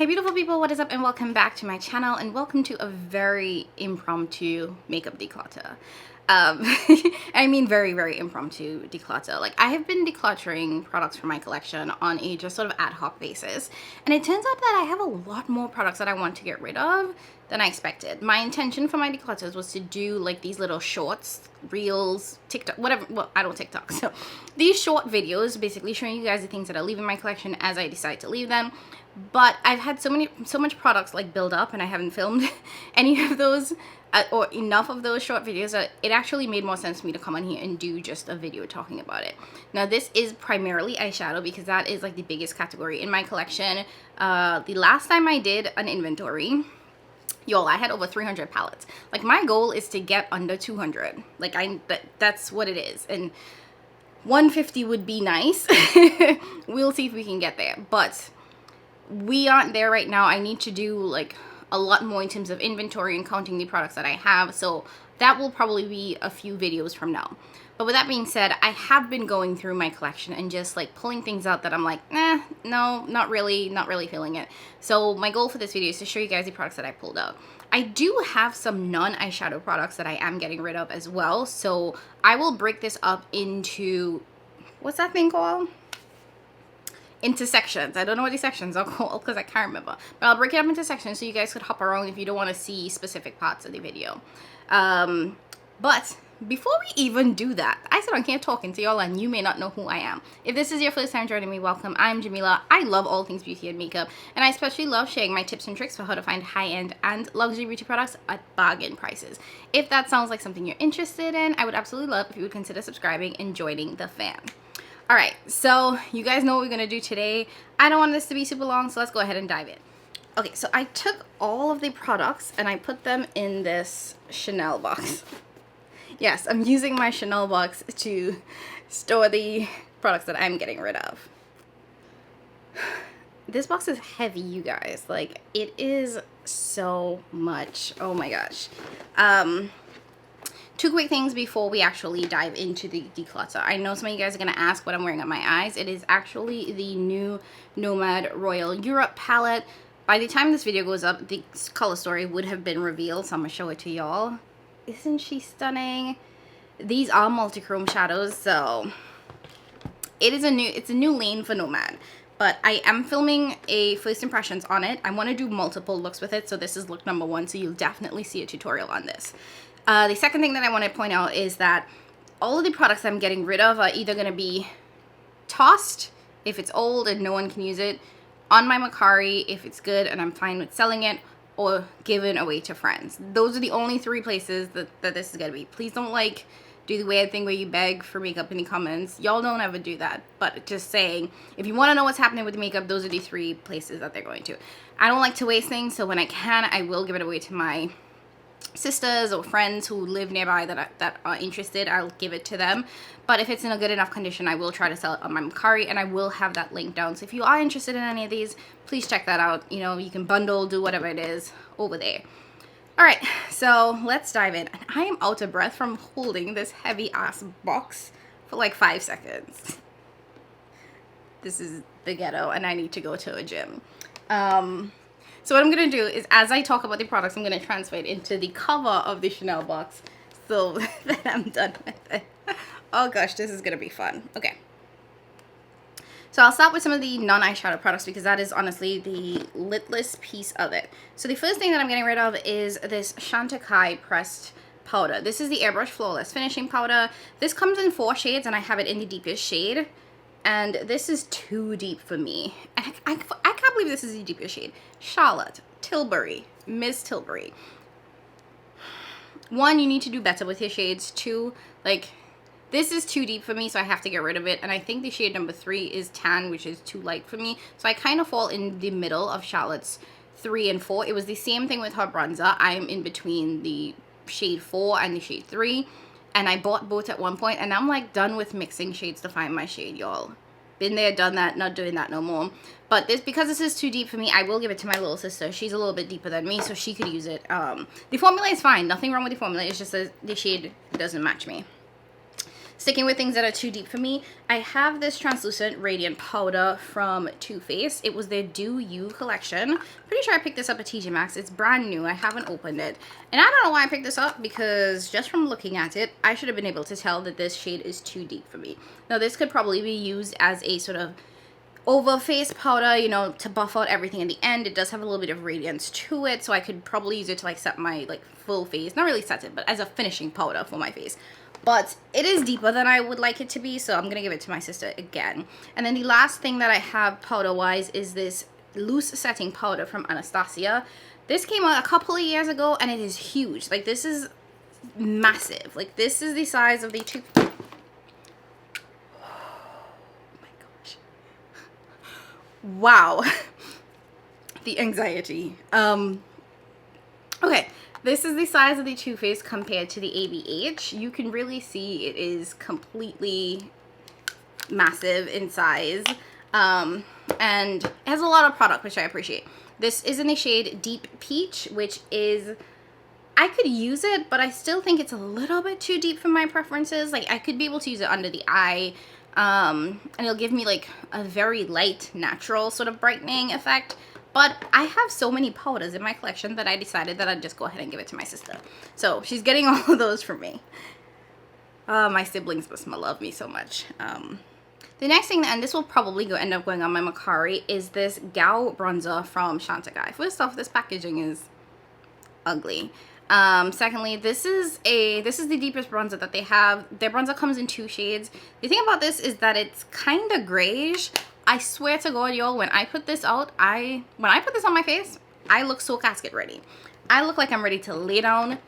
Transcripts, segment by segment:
Hey beautiful people, what is up and welcome back to my channel and welcome to a very impromptu makeup declutter. I mean very impromptu declutter. Like, I have been decluttering products from my collection on a just sort of ad hoc basis, and it turns out that I have a lot more products that I want to get rid of than I expected. My intention for my declutters was to do like these little shorts, reels, TikTok, whatever. Well, I don't TikTok, so these short videos basically showing you guys the things that I leave in my collection as I decide to leave them. But I've had so much products like build up, and I haven't filmed any of those or enough of those short videos that it actually made more sense for me to come on here and do just a video talking about it. Now, this is primarily eyeshadow because that is like the biggest category in my collection. The last time I did an inventory, y'all, I had over 300 palettes. Like, my goal is to get under 200. Like, that's what it is, and 150 would be nice. We'll see if we can get there, but we aren't there right now. I need to do like a lot more in terms of inventory and counting the products that I have, so that will probably be a few videos from now. But with that being said, I have been going through my collection and just like pulling things out that I'm like, no, not really feeling it. So my goal for this video is to show you guys the products that I pulled out. I do have some non-eyeshadow products that I am getting rid of as well, so I will break this up into, what's that thing called? Into sections. I don't know what these sections are called because I can't remember, but I'll break it up into sections so you guys could hop around if you don't want to see specific parts of the video. But before we even do that, I said I can't talking to y'all and you may not know who I am. If this is your first time joining me, welcome. I'm Jamila. I love all things beauty and makeup, and I especially love sharing my tips and tricks for how to find high-end and luxury beauty products at bargain prices. If that sounds like something you're interested in, I would absolutely love if you would consider subscribing and joining the fam. Alright, so you guys know what we're going to do today. I don't want this to be super long, so let's go ahead and dive in. Okay, so I took all of the products and I put them in this Chanel box. Yes, I'm using my Chanel box to store the products that I'm getting rid of. This box is heavy, you guys. Like, it is so much. Oh my gosh. Two quick things before we actually dive into the declutter. I know some of you guys are going to ask what I'm wearing on my eyes. It is actually the new Nomad Royal Europe palette. By the time this video goes up, the color story would have been revealed, so I'm going to show it to y'all. Isn't she stunning? These are multi-chrome shadows, so it's a new lane for Nomad. But I am filming a first impressions on it. I want to do multiple looks with it, so this is look number 1, so you'll definitely see a tutorial on this. The second thing that I want to point out is that all of the products I'm getting rid of are either going to be tossed if it's old and no one can use it, on my Mercari if it's good and I'm fine with selling it, or given away to friends. Those are the only 3 places that this is going to be. Please don't like do the weird thing where you beg for makeup in the comments. Y'all don't ever do that, but just saying, if you want to know what's happening with the makeup, those are the 3 places that they're going to. I don't like to waste things, so when I can, I will give it away to my sisters or friends who live nearby that are interested. I'll give it to them, but if it's in a good enough condition, I will try to sell it on my Mercari, and I will have that link down, so if you are interested in any of these, please check that out. You know, you can bundle, do whatever it is over there. All right, so let's dive in. And I am out of breath from holding this heavy ass box for like 5 seconds. This is the ghetto, and I need to go to a gym. So what I'm going to do is, as I talk about the products, I'm going to transfer it into the cover of the Chanel box so that I'm done with it. Oh gosh, this is going to be fun. Okay. So I'll start with some of the non-eyeshadow products because that is honestly the litless piece of it. So the first thing that I'm getting rid of is this Chantecaille pressed powder. This is the Airbrush Flawless Finishing Powder. This comes in 4 shades and I have it in the deepest shade. And this is too deep for me. I can't believe this is the deepest shade. Charlotte, Tilbury, Miss Tilbury. 1, you need to do better with your shades. 2, like, this is too deep for me, so I have to get rid of it. And I think the shade number 3 is tan, which is too light for me. So I kind of fall in the middle of Charlotte's 3 and 4. It was the same thing with her bronzer. I'm in between the shade 4 and the shade 3. And I bought both at one point, and I'm like done with mixing shades to find my shade, y'all. Been there, done that, not doing that no more. But because this is too deep for me, I will give it to my little sister. She's a little bit deeper than me, so she could use it. The formula is fine. Nothing wrong with the formula. It's just that the shade doesn't match me. Sticking with things that are too deep for me, I have this translucent radiant powder from Too Faced. It was their Do You collection. Pretty sure I picked this up at TJ Maxx. It's brand new. I haven't opened it. And I don't know why I picked this up, because just from looking at it, I should have been able to tell that this shade is too deep for me. Now, this could probably be used as a sort of over face powder, you know, to buff out everything in the end. It does have a little bit of radiance to it, so I could probably use it to like set my like full face. Not really set it, but as a finishing powder for my face. But it is deeper than I would like it to be, so I'm going to give it to my sister again. And then the last thing that I have powder-wise is this loose setting powder from Anastasia. This came out a couple of years ago, and it is huge. Like, this is massive. Like, this is the size of the two... Oh my gosh. Wow. The anxiety. Okay. This is the size of the Too Faced compared to the ABH. You can really see it is completely massive in size. And it has a lot of product, which I appreciate. This is in the shade Deep Peach, which is... I could use it, but I still think it's a little bit too deep for my preferences. Like, I could be able to use it under the eye. And it'll give me, like, a very light, natural sort of brightening effect. But I have so many powders in my collection that I decided that I'd just go ahead and give it to my sister. So she's getting all of those from me. My siblings must love me so much. The next thing, and this will probably end up going on my Macari, is this Gao bronzer from Chantecaille. First off, this packaging is ugly. Secondly, this is the deepest bronzer that they have. Their bronzer comes in 2 shades. The thing about this is that it's kind of grayish. I swear to God, y'all, when I put this out, when I put this on my face, I look so casket ready. I look like I'm ready to lay down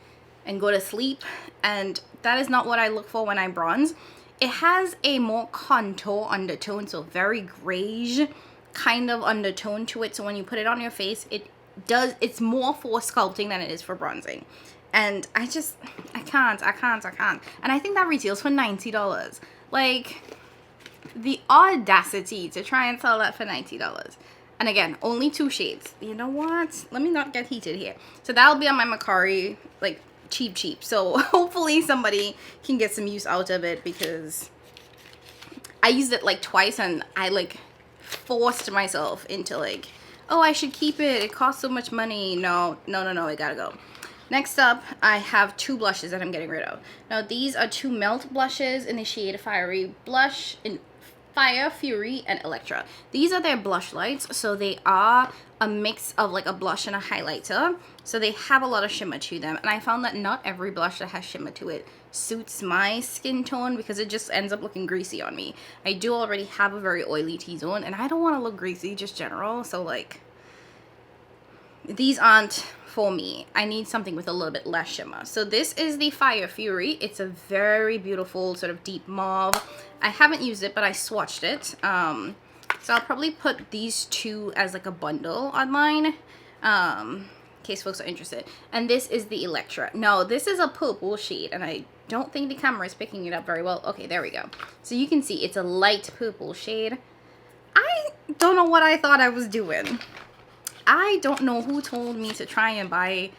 and go to sleep, and that is not what I look for when I bronze. It has a more contour undertone, so very grayish kind of undertone to it. So when you put it on your face, it's more for sculpting than it is for bronzing. And I can't. And I think that retails for $90. Like, the audacity to try and sell that for $90. And again, only 2 shades. You know what? Let me not get heated here. So that'll be on my Macari, like, cheap. So hopefully somebody can get some use out of it, because I used it like twice and I like forced myself into like, oh, I should keep it. It costs so much money. No, it gotta go. Next up, I have 2 blushes that I'm getting rid of. Now, these are 2 Melt blushes in the shade Fiery Blush, in Fire, Fury, and Electra. These are their blush lights, so they are a mix of like a blush and a highlighter. So they have a lot of shimmer to them, and I found that not every blush that has shimmer to it suits my skin tone, because it just ends up looking greasy on me. I do already have a very oily T-zone, and I don't want to look greasy, just general, so like, these aren't for me. I need something with a little bit less shimmer. So this is the Fire Fury. It's a very beautiful sort of deep mauve. I haven't used it, but I swatched it. So I'll probably put these 2 as like a bundle on mine, in case folks are interested. And this is the Electra. No, this is a purple shade, and I don't think the camera is picking it up very well. Okay, there we go. So you can see it's a light purple shade. I don't know what I thought I was doing. I don't know who told me to try and buy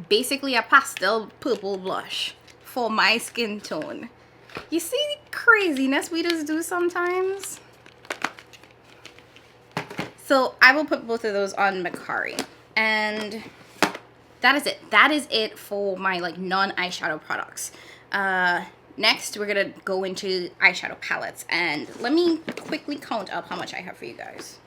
basically a pastel purple blush for my skin tone. You see the craziness we just do sometimes? So I will put both of those on Macari. And that is it. That is it for my like non-eyeshadow products. Next, we're going to go into eyeshadow palettes. And let me quickly count up how much I have for you guys.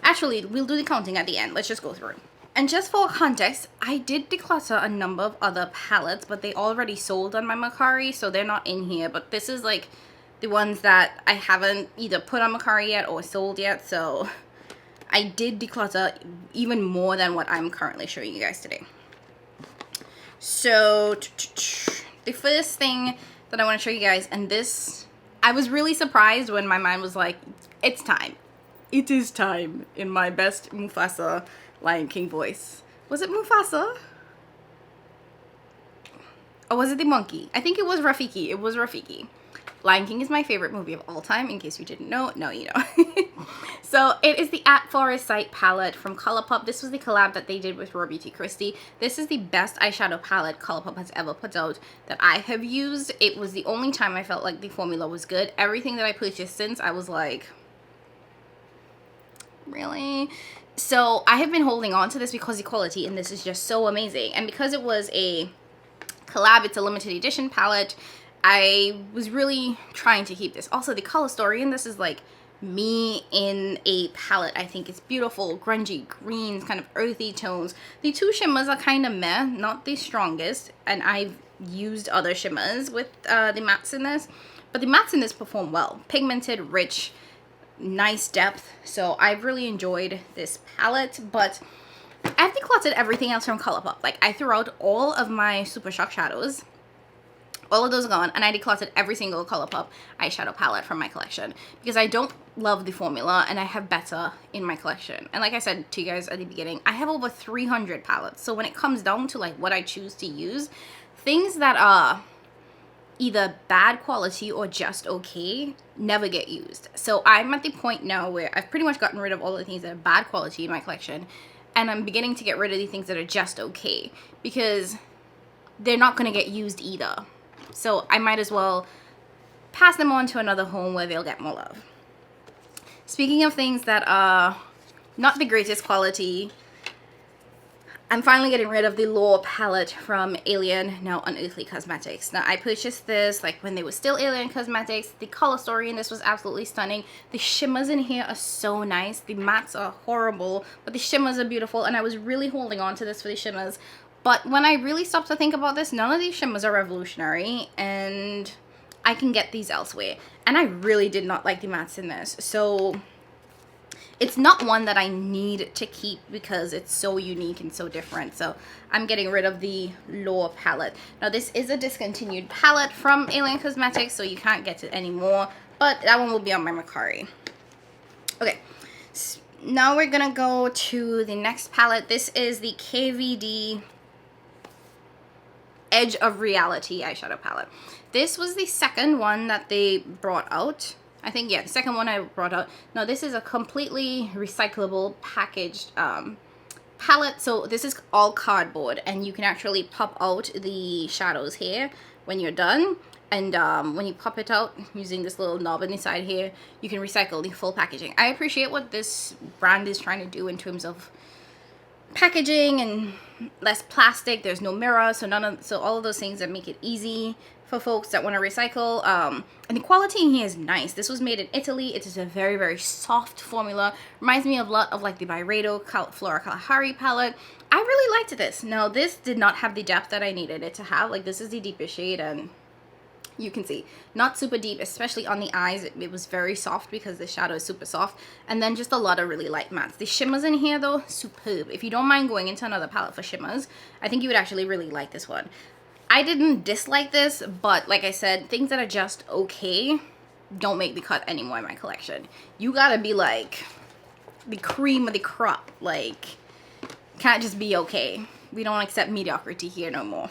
Actually, we'll do the counting at the end. Let's just go through. And just for context, I did declutter a number of other palettes, but they already sold on my Macari, so they're not in here. But this is like the ones that I haven't either put on Macari yet or sold yet, so I did declutter even more than what I'm currently showing you guys today. So the first thing that I want to show you guys, and this, I was really surprised when my mind was like, it's time. It is time, in my best Mufasa Lion King voice. Was it Mufasa? Or was it the monkey? I think it was Rafiki. It was Rafiki. Lion King is my favorite movie of all time, in case you didn't know. No, you know. So it is the At Forest Sight palette from Colourpop. This was the collab that they did with Raw Beauty Christie. This is the best eyeshadow palette Colourpop has ever put out that I have used. It was the only time I felt like the formula was good. Everything that I purchased since, I was like, really? So I have been holding on to this because the quality in this is just so amazing. And because it was a collab, it's a limited edition palette, I was really trying to keep this. Also, the color story in this is like me in a palette. I think it's beautiful, grungy greens, kind of earthy tones. The two shimmers are kind of meh, not the strongest, and I've used other shimmers with the mattes in this, but the mattes in this perform well. Pigmented, rich, nice depth. So I've really enjoyed this palette, but I've decluttered everything else from Colourpop. Like, I threw out all of my Super Shock shadows. All of those are gone, and I decluttered every single Colourpop eyeshadow palette from my collection because I don't love the formula and I have better in my collection. And like I said to you guys at the beginning, I have over 300 palettes. So when it comes down to like what I choose to use, things that are either bad quality or just okay never get used. So I'm at the point now where I've pretty much gotten rid of all the things that are bad quality in my collection, and I'm beginning to get rid of the things that are just okay because they're not going to get used either. So I might as well pass them on to another home where they'll get more love. Speaking of things that are not the greatest quality, I'm finally getting rid of the Lore palette from Alien, now Unearthly Cosmetics. Now, I purchased this like when they were still Alien Cosmetics. The color story in this was absolutely stunning. The shimmers in here are so nice. The mattes are horrible, but the shimmers are beautiful, and I was really holding on to this for the shimmers. But when I really stopped to think about this, none of these shimmers are revolutionary, and I can get these elsewhere. And I really did not like the mattes in this. So it's not one that I need to keep because it's so unique and so different. So I'm getting rid of the Lore palette. Now, this is a discontinued palette from Alien Cosmetics, so you can't get it anymore. But that one will be on my Mercari. Okay. Now we're going to go to the next palette. This is the KVD Edge of Reality eyeshadow palette. This was the second one that they brought out. I think, yeah, the second one I brought out. Now, this is a completely recyclable packaged palette. So this is all cardboard, and you can actually pop out the shadows here when you're done. And when you pop it out using this little knob on the side here, you can recycle the full packaging. I appreciate what this brand is trying to do in terms of packaging and less plastic. There's no mirror, so all of those things that make it easy for folks that want to recycle. And the quality in here is nice. This was made in Italy. It is a very, very soft formula. Reminds me a lot of like the Byredo Flora Kalahari palette. I really liked this. Now, this did not have the depth that I needed it to have. Like, this is the deepest shade, and you can see not super deep, especially on the eyes. It was very soft because the shadow is super soft, and then just a lot of really light mattes. The shimmers in here though, superb. If you don't mind going into another palette for shimmers, I think you would actually really like this one. I didn't dislike this, but like I said, things that are just okay don't make the cut anymore in my collection. You gotta be like the cream of the crop. Like, can't just be okay. We don't accept mediocrity here no more.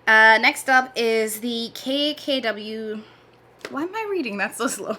Next up is the KKW. Why am I reading that so slow?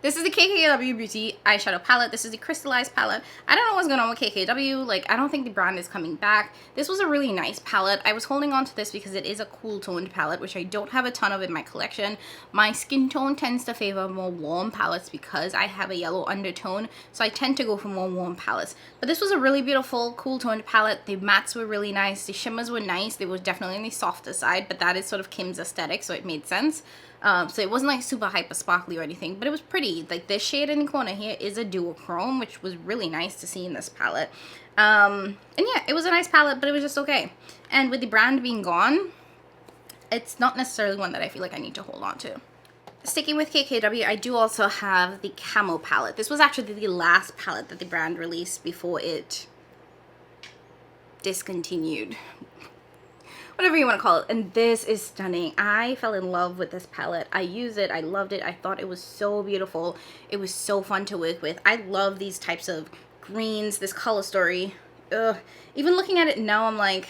This is the KKW Beauty eyeshadow palette. This is the crystallized palette. I don't know what's going on with KKW. Like, I don't think the brand is coming back. This was a really nice palette. I was holding on to this because it is a cool toned palette, which I don't have a ton of in my collection. My skin tone tends to favor more warm palettes because I have a yellow undertone, so I tend to go for more warm palettes. But this was a really beautiful, cool toned palette. The mattes were really nice. The shimmers were nice. They were definitely on the softer side, but that is sort of Kim's aesthetic, so it made sense. So it wasn't like super hyper sparkly or anything, but it was pretty. Like, this shade in the corner here is a duochrome, which was really nice to see in this palette. And yeah, it was a nice palette, but it was just okay. And with the brand being gone, it's not necessarily one that I feel like I need to hold on to. Sticking with KKW, I do also have the Camo palette. This was actually the last palette that the brand released before it discontinued. Whatever you want to call it. And this is stunning. I fell in love with this palette. I used it. I loved it. I thought it was so beautiful. It was so fun to work with. I love these types of greens, this color story. Ugh. Even looking at it now, I'm like,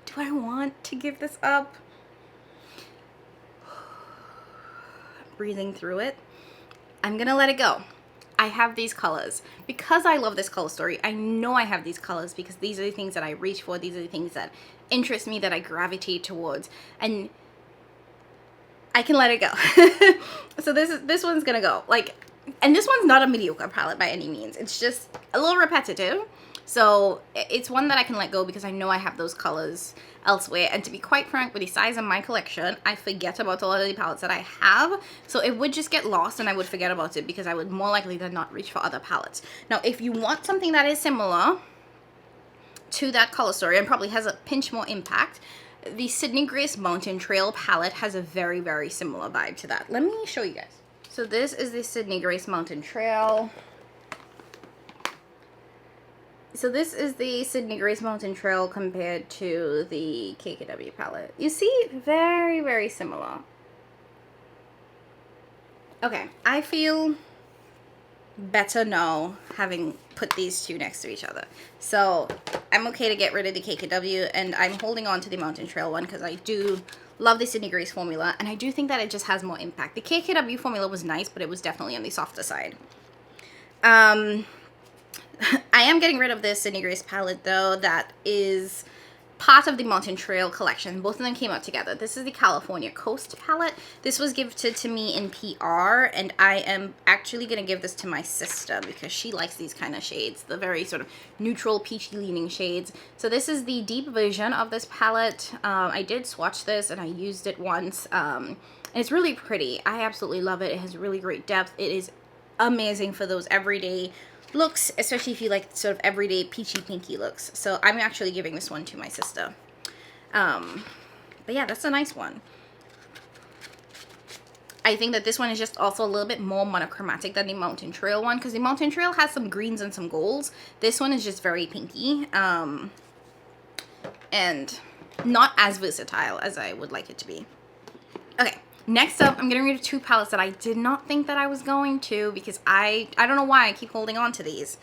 do I want to give this up? Breathing through it. I'm gonna let it go. I have these colors. Because I love this color story, I know I have these colors because these are the things that I reach for. These are the things that interest me, that I gravitate towards. And I can let it go. So this one's gonna go. Like, and this one's not a mediocre palette by any means. It's just a little repetitive. So it's one that I can let go because I know I have those colors elsewhere. And to be quite frank, with the size of my collection, I forget about a lot of the palettes that I have. So it would just get lost and I would forget about it because I would more likely than not reach for other palettes. Now, if you want something that is similar to that color story and probably has a pinch more impact, the Sydney Grace Mountain Trail palette has a very, very similar vibe to that. Let me show you guys. So this is the Sydney Grace Mountain Trail. So this is the Sydney Grace Mountain Trail compared to the KKW palette. You see, very, very similar. Okay, I feel better now having put these two next to each other. So I'm okay to get rid of the KKW, and I'm holding on to the Mountain Trail one because I do love the Sydney Grace formula, and I do think that it just has more impact. The KKW formula was nice, but it was definitely on the softer side. I am getting rid of this Sydney Grace palette though. That is part of the Mountain Trail collection. Both of them came out together. This is the California Coast palette. This was gifted to me in PR, and I am actually going to give this to my sister because she likes these kind of shades, the very sort of neutral peachy leaning shades. So this is the deep version of this palette. I did swatch this and I used it once. And it's really pretty. I absolutely love it. It has really great depth. It is amazing for those everyday looks, especially if you like sort of everyday peachy pinky looks. So I'm actually giving this one to my sister. But yeah, that's a nice one. I think that this one is just also a little bit more monochromatic than the Mountain Trail one, because the Mountain Trail has some greens and some golds. This one is just very pinky, and not as versatile as I would like it to be. Okay. Next up, I'm getting rid of two palettes that I did not think that I was going to, because I don't know why I keep holding on to these.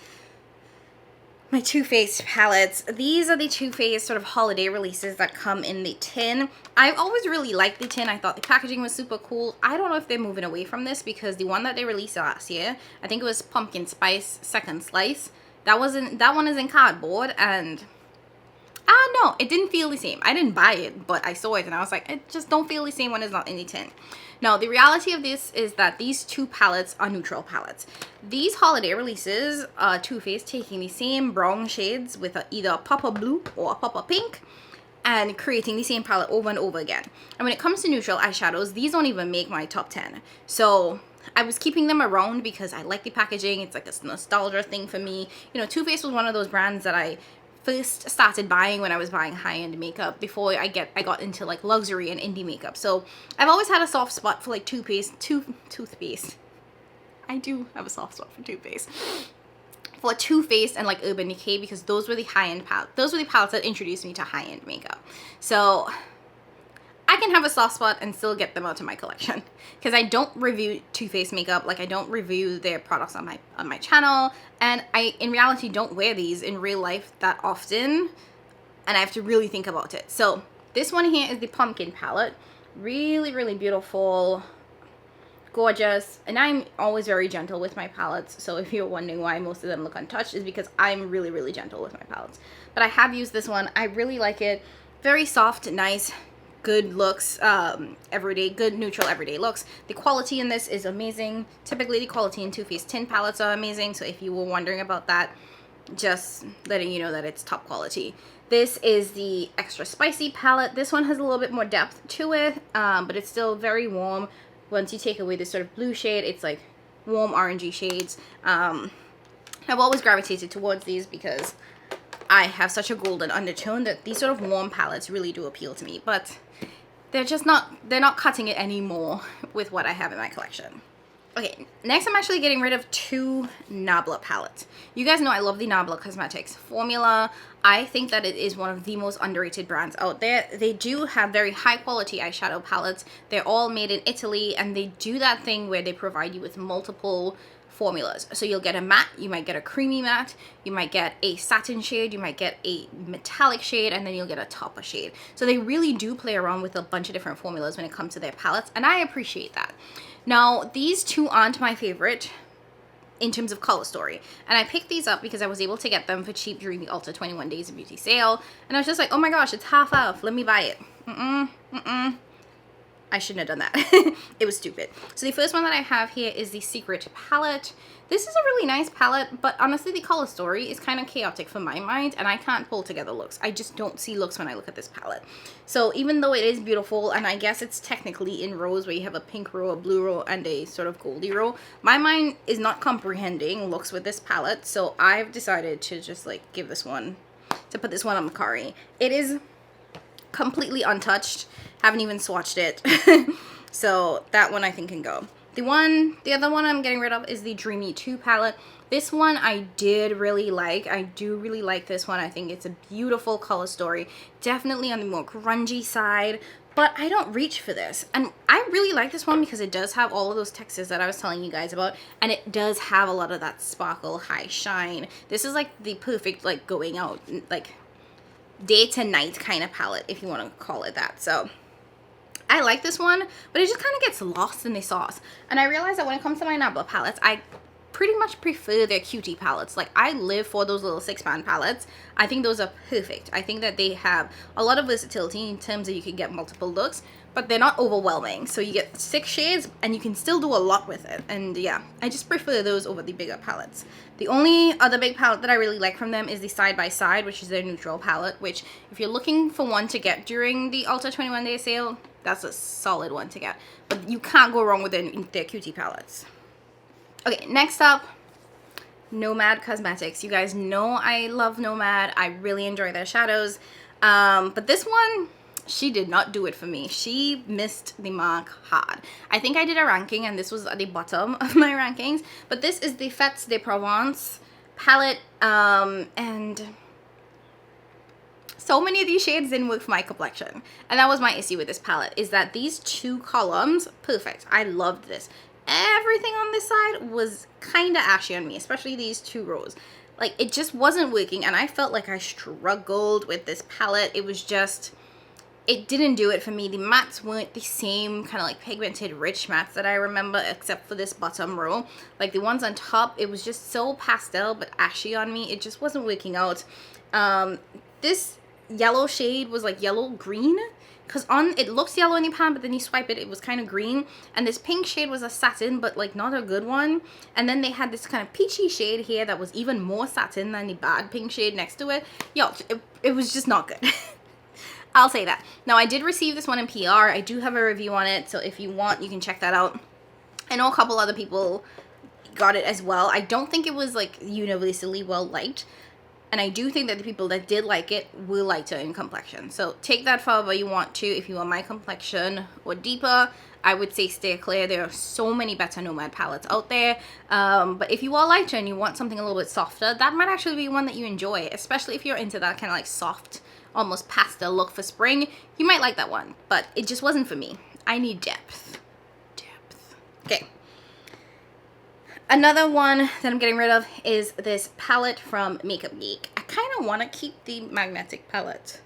My Too Faced palettes. These are the Too Faced sort of holiday releases that come in the tin. I've always really liked the tin. I thought the packaging was super cool. I don't know if they're moving away from this, because the one that they released last year, I think it was Pumpkin Spice Second Slice. That one is in cardboard, and no, it didn't feel the same. I didn't buy it, but I saw it and I was like, it just don't feel the same when it's not in the tin. Now, the reality of this is that these two palettes are neutral palettes. These holiday releases are Too Faced taking the same brown shades with either a pop of blue or a pop of pink and creating the same palette over and over again. And when it comes to neutral eyeshadows, these don't even make my top 10. So I was keeping them around because I like the packaging. It's like a nostalgia thing for me. You know, Too Faced was one of those brands that I first started buying when I was buying high-end makeup before I got into like luxury and indie makeup. So I've always had a soft spot for like toothpaste. I do have a soft spot for toothpaste. For Too Faced and like Urban Decay, because those were the high-end palettes. Those were the palettes that introduced me to high-end makeup. So I can have a soft spot and still get them out of my collection, because I don't review Too Faced makeup. Like, I don't review their products on my channel, and I in reality don't wear these in real life that often, and I have to really think about it. So this one here is the Pumpkin palette. Really, really beautiful, gorgeous, and I'm always very gentle with my palettes. So if you're wondering why most of them look untouched, is because I'm really, really gentle with my palettes. But I have used this one. I really like it. Very soft, nice, good looks, everyday, good neutral everyday looks. The quality in this is amazing. Typically the quality in Too Faced tin palettes are amazing, so if you were wondering about that, just letting you know that it's top quality. This is the Extra Spicy palette. This one has a little bit more depth to it, but it's still very warm. Once you take away this sort of blue shade, it's like warm orangey shades. I've always gravitated towards these because I have such a golden undertone that these sort of warm palettes really do appeal to me, but they're not cutting it anymore with what I have in my collection. Okay, next I'm actually getting rid of two Nabla palettes. You guys know I love the Nabla Cosmetics formula. I think that it is one of the most underrated brands out there. They do have very high quality eyeshadow palettes. They're all made in Italy, and they do that thing where they provide you with multiple formulas. So you'll get a matte, you might get a creamy matte, you might get a satin shade, you might get a metallic shade, and then you'll get a topper shade. So they really do play around with a bunch of different formulas when it comes to their palettes, and I appreciate that. Now, these two aren't my favorite in terms of color story. And I picked these up because I was able to get them for cheap during the Ulta 21 Days of Beauty sale. And I was just like, oh my gosh, it's half off. Let me buy it. I shouldn't have done that. It was stupid. So the first one that I have here is the Secret palette. This is a really nice palette, but honestly the color story is kind of chaotic for my mind, and I can't pull together looks. I just don't see looks when I look at this palette. So even though it is beautiful, and I guess it's technically in rows where you have a pink row, a blue row, and a sort of goldy row, my mind is not comprehending looks with this palette, so I've decided to just like give this one, to put this one on Macari. It is completely untouched, haven't even swatched it. So that one I think can go. The other one I'm getting rid of is the Dreamy 2 palette. This one I did really like. I do really like this one. I think it's a beautiful color story. Definitely on the more grungy side, but I don't reach for this. And I really like this one because it does have all of those textures that I was telling you guys about, and it does have a lot of that sparkle, high shine. This is like the perfect like going out, like day to night kind of palette, if you want to call it that. So I like this one, but it just kind of gets lost in the sauce. And I realize that when it comes to my Nabla palettes, I pretty much prefer their cutie palettes. Like, I live for those little 6-pan palettes. I think those are perfect. I think that they have a lot of versatility in terms of you can get multiple looks, but they're not overwhelming. So you get 6 shades and you can still do a lot with it. And yeah, I just prefer those over the bigger palettes. The only other big palette that I really like from them is the Side by Side, which is their neutral palette, which if you're looking for one to get during the Ulta 21 Day sale, that's a solid one to get. But you can't go wrong with their cutie palettes. Okay, next up, Nomad Cosmetics. You guys know I love Nomad. I really enjoy their shadows. But this one, she did not do it for me. She missed the mark hard. I think I did a ranking and this was at the bottom of my rankings. But this is the Fêtes de Provence palette. And so many of these shades didn't work for my complexion. And that was my issue with this palette, is that these 2 columns, perfect. I loved this. Everything on this side was kind of ashy on me, especially these 2 rows. Like, it just wasn't working, and I felt like I struggled with this palette. It was just, it didn't do it for me. The mattes weren't the same kind of like pigmented rich mattes that I remember, except for this bottom row. Like the ones on top, it was just so pastel but ashy on me. It just wasn't working out. This yellow shade was like yellow green, because it looks yellow in the pan, but then you swipe it, it was kind of green. And this pink shade was a satin, but like not a good one. And then they had this kind of peachy shade here that was even more satin than the bad pink shade next to it. Yo, it was just not good. I'll say that. Now, I did receive this one in PR. I do have a review on it, so if you want, you can check that out. I know a couple other people got it as well. I don't think it was like universally well liked. And I do think that the people that did like it will lighter in complexion. So take that for however you want to. If you want my complexion or deeper, I would say stay clear. There are so many better Nomad palettes out there. But if you are lighter and you want something a little bit softer, that might actually be one that you enjoy. Especially if you're into that kind of like soft, almost pastel look for spring. You might like that one. But it just wasn't for me. I need depth. Okay. Another one that I'm getting rid of is this palette from Makeup Geek. I kind of want to keep the magnetic palette.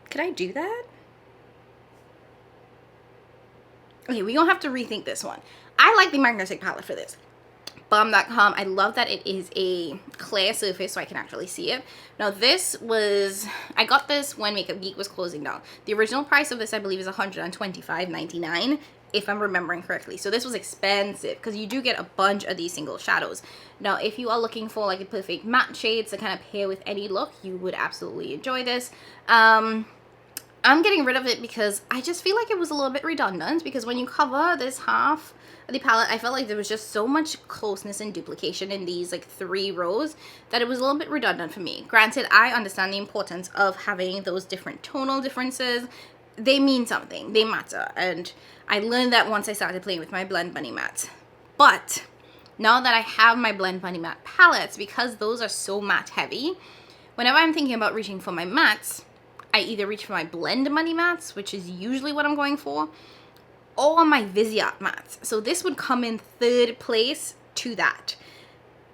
Could I do that? Okay, we're going to have to rethink this one. I like the magnetic palette for this. Bomb.com. I love that it is a clear surface so I can actually see it. Now this was, I got this when Makeup Geek was closing down. The original price of this I believe is $125.99. if I'm remembering correctly. So this was expensive because you do get a bunch of these single shadows. Now, if you are looking for like a perfect matte shades to kind of pair with any look, you would absolutely enjoy this. I'm getting rid of it because I just feel like it was a little bit redundant, because when you cover this half of the palette, I felt like there was just so much closeness and duplication in these like 3 rows that it was a little bit redundant for me. Granted, I understand the importance of having those different tonal differences. They mean something, they matter, and I learned that once I started playing with my Blend Bunny matte. But now that I have my Blend Bunny matte palettes, because those are so matte heavy, whenever I'm thinking about reaching for my mattes, I either reach for my Blend Bunny mattes, which is usually what I'm going for, or my Viseart mattes. So this would come in 3rd place to that.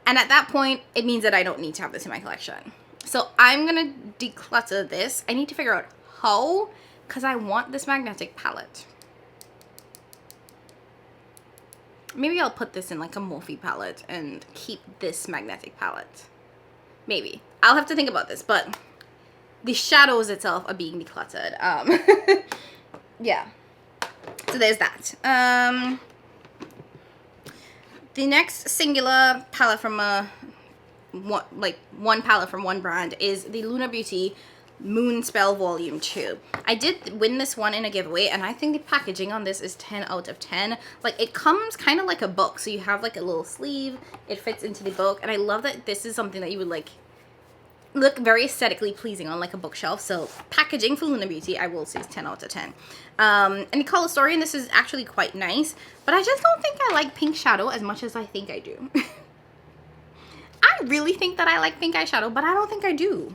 And at that point, it means that I don't need to have this in my collection. So I'm gonna declutter this. I need to figure out how, because I want this magnetic palette. maybe I'll put this in like a Morphe palette and keep this magnetic palette. Maybe. I'll have to think about this, but the shadows itself are being decluttered. Yeah. So there's that. The next singular palette from one palette from one brand is the Lunar Beauty Moonspell Volume 2. I did win this one in a giveaway, and I think the packaging on this is 10 out of 10. Like, it comes kind of like a book, so you have like a little sleeve, it fits into the book, and I love that this is something that you would like look very aesthetically pleasing on like a bookshelf. So packaging for Lunar Beauty, I will say, is 10 out of 10. And the color story in this is actually quite nice, but I just don't think I like pink shadow as much as I think I do. I really think that I like pink eyeshadow, but I don't think I do.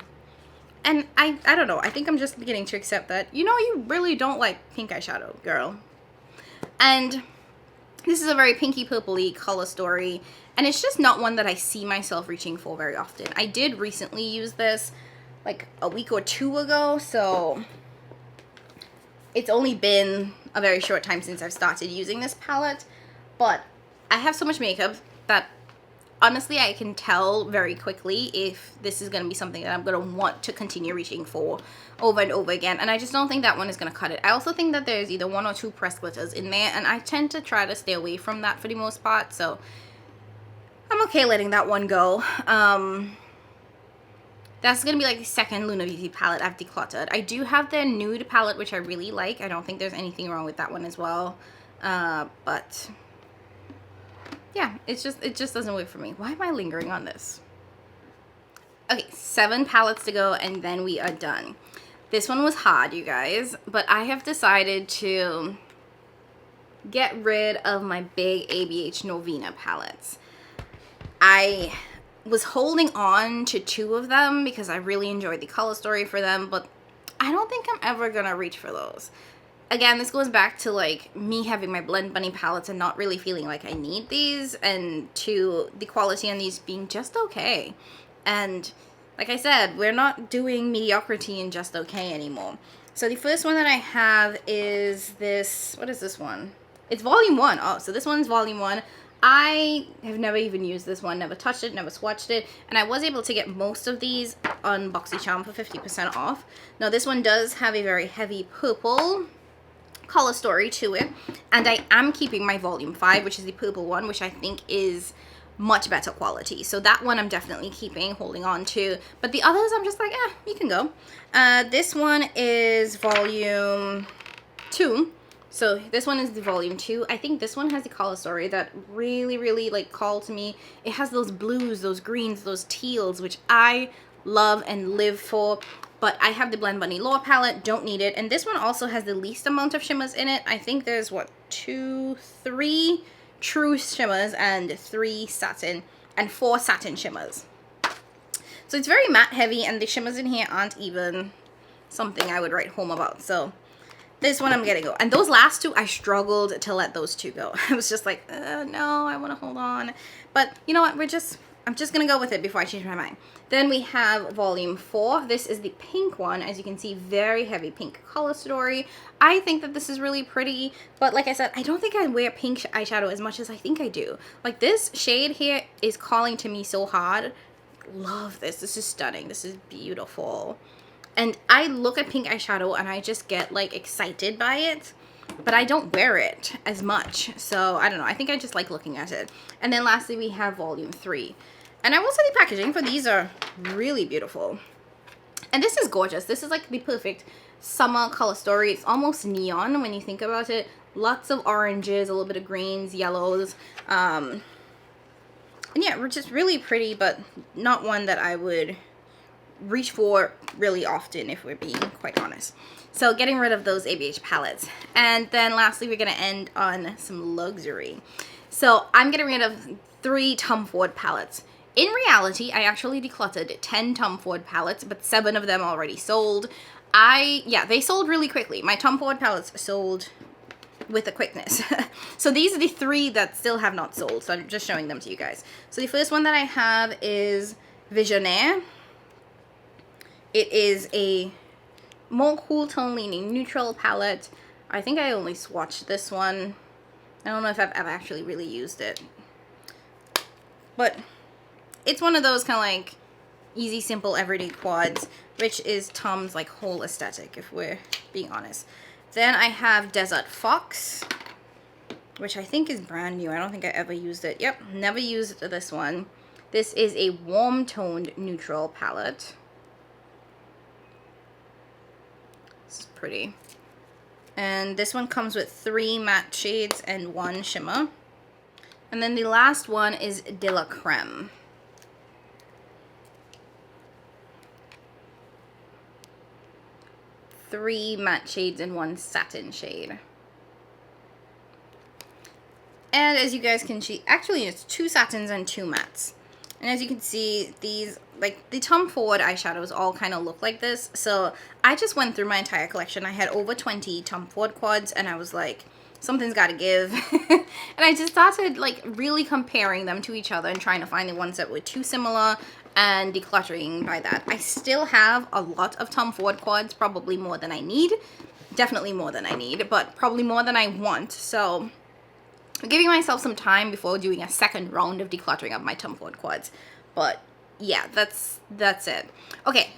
And I don't know, I think I'm just beginning to accept that, you know, you really don't like pink eyeshadow, girl. And this is a very pinky purpley color story, and it's just not one that I see myself reaching for very often. I did recently use this like a week or two ago, so it's only been a very short time since I've started using this palette, but I have so much makeup that honestly I can tell very quickly if this is going to be something that I'm going to want to continue reaching for over and over again, and I just don't think that one is going to cut it. I also think that there's either 1 or 2 pressed glitters in there, and I tend to try to stay away from that for the most part, so I'm okay letting that one go. That's going to be like the second Lunar Beauty palette I've decluttered. I do have their nude palette, which I really like. I don't think there's anything wrong with that one as well. But yeah, it just doesn't work for me. Why am I lingering on this? Okay, 7 palettes to go, and then we are done. This one was hard, you guys, but I have decided to get rid of my big ABH Novena palettes. I was holding on to 2 of them because I really enjoyed the color story for them, but I don't think I'm ever gonna reach for those. Again, this goes back to like me having my Blend Bunny palettes and not really feeling like I need these, and to the quality on these being just okay. And like I said, we're not doing mediocrity and just okay anymore. So the first one that I have is this, what is this one? It's volume 1. Oh, so this one's volume 1. I have never even used this one, never touched it, never swatched it, and I was able to get most of these on BoxyCharm for 50% off. Now this one does have a very heavy purple color story to it, and I am keeping my volume 5, which is the purple one, which I think is much better quality. So that one I'm definitely keeping, holding on to, but the others I'm just like, you can go. This one is volume 2. So this one is the volume 2. I think this one has the color story that really like called to me. It has those blues, those greens, those teals, which I love and live for. But I have the Blend Bunny Lower palette, don't need it. And this one also has the least amount of shimmers in it. I think there's what, 3 true shimmers and 3 satin and 4 satin shimmers. So it's very matte heavy, and the shimmers in here aren't even something I would write home about. So this one I'm gonna go. And those last 2, I struggled to let those 2 go. I was just like, no, I want to hold on. But you know what? I'm just gonna go with it before I change my mind. Then we have volume 4. This is the pink one. As you can see, very heavy pink color story. I think that this is really pretty, but like I said, I don't think I wear pink eyeshadow as much as I think I do. Like, this shade here is calling to me so hard. Love this. This is stunning. This is beautiful. And I look at pink eyeshadow and I just get like excited by it, but I don't wear it as much. So I don't know. I think I just like looking at it. And then lastly, we have volume 3. And I will say the packaging for these are really beautiful. And this is gorgeous. This is like the perfect summer color story. It's almost neon when you think about it. Lots of oranges, a little bit of greens, yellows. And yeah, we're just really pretty, but not one that I would reach for really often, if we're being quite honest. So getting rid of those ABH palettes. And then lastly, we're going to end on some luxury. So I'm getting rid of 3 Tom Ford palettes. In reality, I actually decluttered 10 Tom Ford palettes, but 7 of them already sold. Yeah, they sold really quickly. My Tom Ford palettes sold with a quickness. So these are the 3 that still have not sold, so I'm just showing them to you guys. So the first one that I have is Visionaire. It is a more cool tone leaning neutral palette. I think I only swatched this one I don't know if I've ever actually really used it. But it's one of those kind of like easy, simple, everyday quads, which is Tom's like whole aesthetic, if we're being honest. Then I have Desert Fox, which I think is brand new. I don't think I ever used it. Yep, never used this one. This is a warm toned neutral palette. This is pretty. And this one comes with 3 matte shades and 1 shimmer. And then the last one is De La Creme. Three matte shades and 1 satin shade. And as you guys can see, actually it's 2 satins and 2 mattes. And as you can see, these, like the Tom Ford eyeshadows all kind of look like this. So I just went through my entire collection. I had over 20 Tom Ford quads and I was like, something's got to give. And I just started like really comparing them to each other and trying to find the ones that were too similar and decluttering by that. I still have a lot of Tom Ford quads, probably more than I need. Definitely more than I need, but probably more than I want. So I'm giving myself some time before doing a second round of decluttering of my Tom Ford quads. But yeah, that's it. Okay,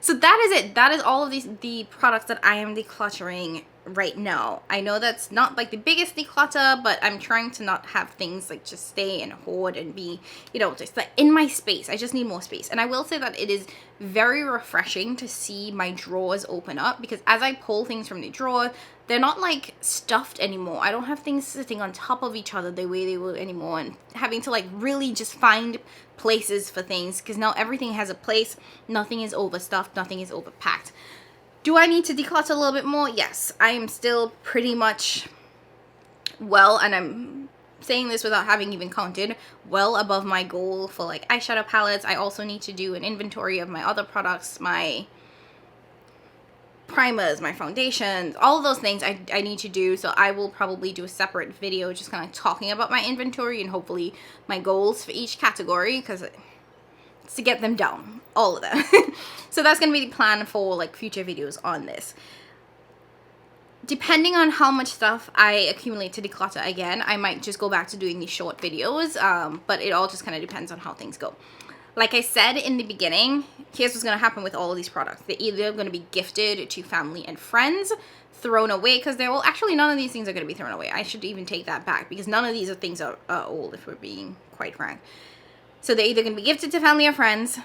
so that is it. That is all of the products that I am decluttering right now. I know that's not like the biggest declutter, but I'm trying to not have things like just stay and hoard and be, you know, just like in my space. I just need more space. And I will say that it is very refreshing to see my drawers open up, because as I pull things from the drawer, they're not like stuffed anymore. I don't have things sitting on top of each other the way they were anymore, and having to like really just find places for things, because now everything has a place. Nothing is overstuffed, nothing is overpacked. Do I need to declutter a little bit more? Yes, I am still pretty much well, and I'm saying this without having even counted, well above my goal for like eyeshadow palettes. I also need to do an inventory of my other products, my primers, my foundations, all of those things I need to do. So I will probably do a separate video just kind of talking about my inventory and hopefully my goals for each category, because it's to get them down, all of them. So that's going to be the plan for like future videos on this. Depending on how much stuff I accumulate to declutter again, I might just go back to doing these short videos, but it all just kind of depends on how things go. Like I said in the beginning, here's what's going to happen with all of these products. They're either going to be gifted to family and friends, thrown away, because they're, well, actually none of these things are going to be thrown away. I should even take that back, because none of these are things are old, if we're being quite frank. So they're either going to be gifted to family or friends,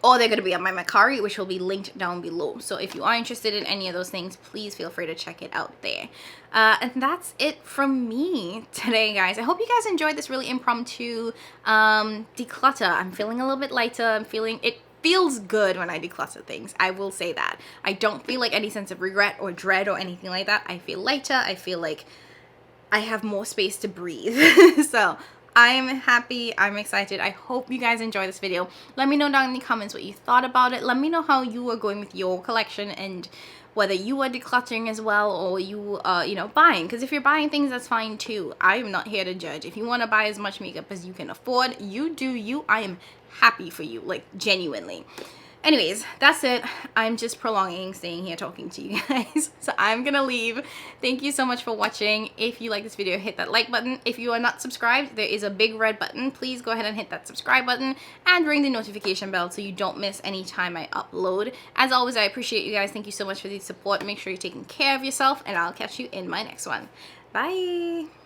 or they're going to be on my Mercari, which will be linked down below. So if you are interested in any of those things, please feel free to check it out there. And that's it from me today, guys. I hope you guys enjoyed this really impromptu declutter. I'm feeling a little bit lighter. I'm feeling, it feels good when I declutter things. I will say that. I don't feel like any sense of regret or dread or anything like that. I feel lighter. I feel like I have more space to breathe. So I'm happy, I'm excited. I hope you guys enjoy this video. Let me know down in the comments what you thought about it. Let me know how you are going with your collection, and whether you are decluttering as well, or you are, you know, buying. Because if you're buying things, that's fine too. I'm not here to judge. If you want to buy as much makeup as you can afford, you do you. I am happy for you, like genuinely. Anyways, that's it. I'm just prolonging staying here talking to you guys. So I'm gonna leave. Thank you so much for watching. If you like this video, hit that like button. If you are not subscribed, there is a big red button. Please go ahead and hit that subscribe button and ring the notification bell so you don't miss any time I upload. As always, I appreciate you guys. Thank you so much for the support. Make sure you're taking care of yourself, and I'll catch you in my next one. Bye.